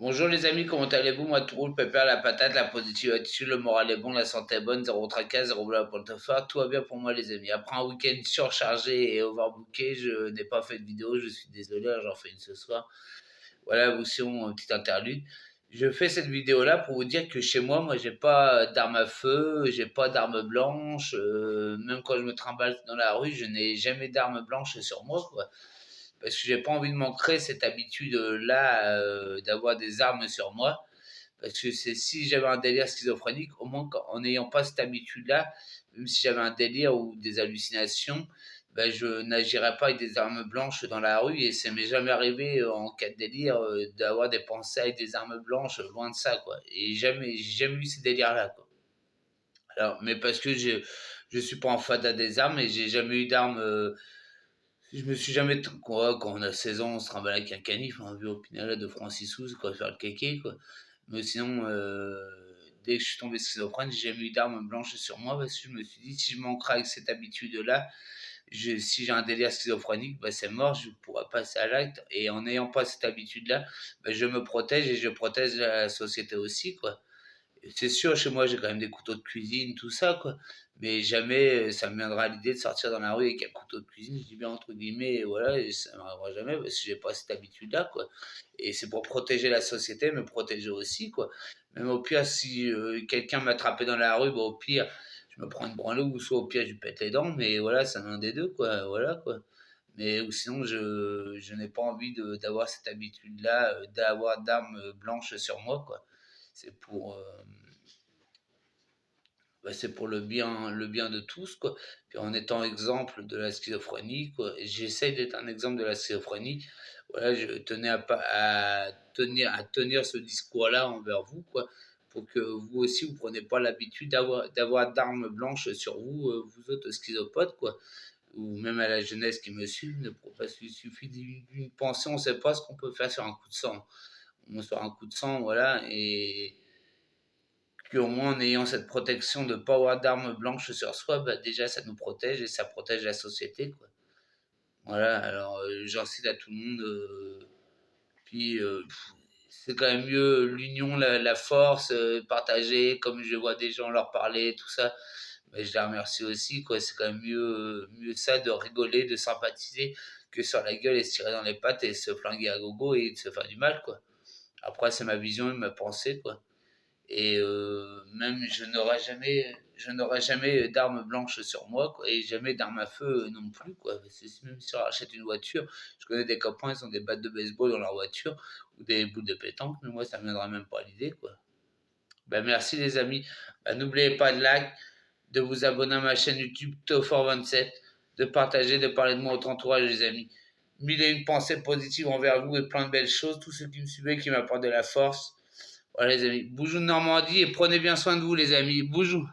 Bonjour les amis, comment allez-vous? Moi tout roule, pépère, la patate, la positive attitude, le moral est bon, la santé est bonne, zéro tracas, zéro blabla pour le faire, tout va bien pour moi les amis. Après un week-end surchargé et overbooké, je n'ai pas fait de vidéo, je suis désolé, j'en fais une ce soir. Voilà, vous c'est mon petit interlude. Je fais cette vidéo-là pour vous dire que chez moi, j'ai pas d'arme à feu, j'ai pas d'arme blanche, même quand je me trimballe dans la rue, je n'ai jamais d'arme blanche sur moi, quoi. Parce que j'ai pas envie de m'ancrer cette habitude-là d'avoir des armes sur moi. Parce que c'est si j'avais un délire schizophrénique, au moins en n'ayant pas cette habitude-là, même si j'avais un délire ou des hallucinations, ben, je n'agirais pas avec des armes blanches dans la rue et ça m'est jamais arrivé en cas de délire d'avoir des pensées avec des armes blanches, loin de ça quoi. Et j'ai jamais eu ces délires-là quoi. Alors, mais parce que je suis pas en fada des armes et j'ai jamais eu d'armes. Je me suis jamais. Quoi, quand on a 16 ans, on se trimballe avec un canif, hein, vu au Pinala de Francis Sous, quoi, faire le kéké, quoi. Mais sinon, dès que je suis tombé schizophrène, j'ai jamais eu d'arme blanche sur moi parce que je me suis dit, si je m'ancre avec cette habitude-là, si j'ai un délire schizophrénique, bah, c'est mort, je pourrais passer à l'acte. Et en n'ayant pas cette habitude-là, bah, je me protège et je protège la société aussi, quoi. C'est sûr, chez moi, j'ai quand même des couteaux de cuisine, tout ça, quoi. Mais jamais ça me viendra à l'idée de sortir dans la rue avec un couteau de cuisine, je dis bien entre guillemets, et voilà, et ça m'arrivera jamais parce que j'ai pas cette habitude-là, quoi. Et c'est pour protéger la société, me protéger aussi, quoi. Même au pire, si quelqu'un m'attrapait dans la rue, bah, au pire, je me prends une branlée ou soit au pire, je lui pète les dents, mais voilà, c'est un des deux, quoi. Voilà, quoi. Mais ou sinon, je n'ai pas envie d'avoir cette habitude-là, d'avoir d'armes blanches sur moi, quoi. C'est pour, bah, c'est pour le bien de tous, quoi. Puis en étant exemple de la schizophrénie, quoi. Et j'essaye d'être un exemple de la schizophrénie. Voilà, je tenais à tenir ce discours-là envers vous, quoi, pour que vous aussi vous preniez pas l'habitude d'avoir d'armes blanches sur vous, vous autres schizopodes, quoi, ou même à la jeunesse qui me suit, parce qu'il suffit d'une pensée, on ne sait pas ce qu'on peut faire sur un coup de sang. On sur un coup de sang, voilà, et qu'au moins en ayant cette protection de ne pas avoir d'armes blanches sur soi, bah, déjà ça nous protège et ça protège la société, quoi. Voilà, alors j'incite à tout le monde. Puis c'est quand même mieux l'union, la force, partager, comme je vois des gens leur parler, tout ça. Mais je les remercie aussi, quoi. C'est quand même mieux ça de rigoler, de sympathiser, que sur la gueule et se tirer dans les pattes et se flinguer à gogo et de se faire du mal, quoi. Après, c'est ma vision et ma pensée, quoi. Et même je n'aurai jamais d'armes blanches sur moi quoi, et jamais d'armes à feu non plus quoi. Même si on achète une voiture, je connais des copains ils ont des battes de baseball dans leur voiture ou des boules de pétanque, mais moi ça me viendra même pas à l'idée quoi. Ben merci les amis. Ben, n'oubliez pas de like, de vous abonner à ma chaîne YouTube Tofort27, de partager, de parler de moi à votre entourage les amis. Mille et une pensées positives envers vous et plein de belles choses, tous ceux qui me suivaient, qui m'apportent de la force. Voilà les amis, boujou de Normandie et prenez bien soin de vous les amis, boujou.